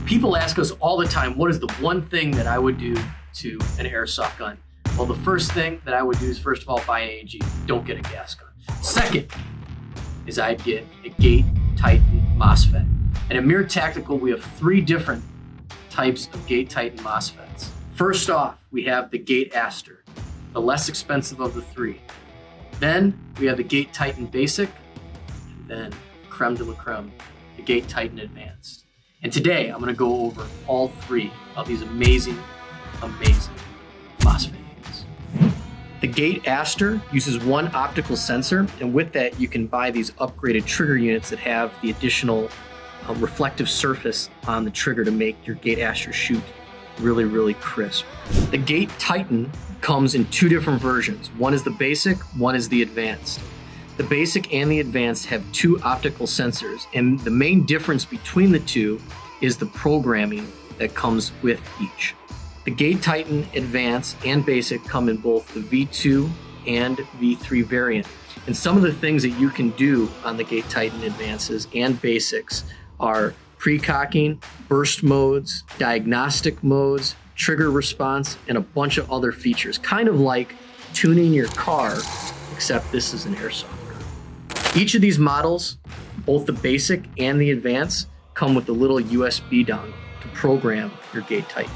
People ask us all the time, what is the one thing that I would do to an airsoft gun? Well, the first thing that I would do is, first of all, buy an ANG. Don't get a gas gun. Second is I'd get a Gate Titan MOSFET. And at Mir Tactical, we have 3 different types of Gate Titan MOSFETs. First off, we have the Gate Aster, the less expensive of the 3. Then we have the Gate Titan Basic, and then creme de la creme, the Gate Titan Advanced. And today I'm gonna go over all 3 of these amazing MOSFET units. The Gate Aster uses 1 optical sensor, and with that you can buy these upgraded trigger units that have the additional reflective surface on the trigger to make your Gate Aster shoot really, really crisp. The Gate Titan comes in 2 different versions. One is the basic, one is the advanced. The basic and the advanced have 2 optical sensors, and the main difference between the 2 is the programming that comes with each. The Gate Titan Advanced and Basic come in both the V2 and V3 variant. And some of the things that you can do on the Gate Titan Advances and Basics are pre-cocking, burst modes, diagnostic modes, trigger response, and a bunch of other features. Kind of like tuning your car, except this is an airsoft gun. Each of these models, both the basic and the advanced, come with a little USB dongle to program your Gate Titan.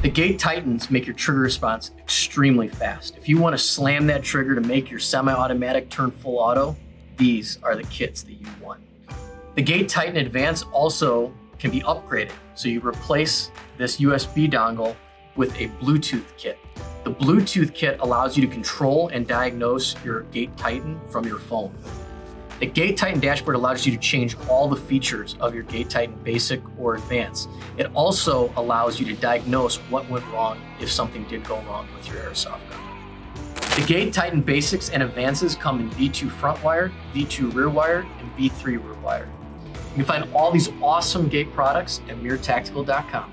The Gate Titans make your trigger response extremely fast. If you want to slam that trigger to make your semi-automatic turn full auto, these are the kits that you want. The Gate Titan Advanced also can be upgraded. So you replace this USB dongle with a Bluetooth kit. The Bluetooth kit allows you to control and diagnose your Gate Titan from your phone. The Gate Titan dashboard allows you to change all the features of your Gate Titan Basic or Advanced. It also allows you to diagnose what went wrong if something did go wrong with your airsoft gun. The Gate Titan Basics and Advances come in V2 front wired, V2 rear wired, and V3 rear wired. You can find all these awesome Gate products at mirtactical.com.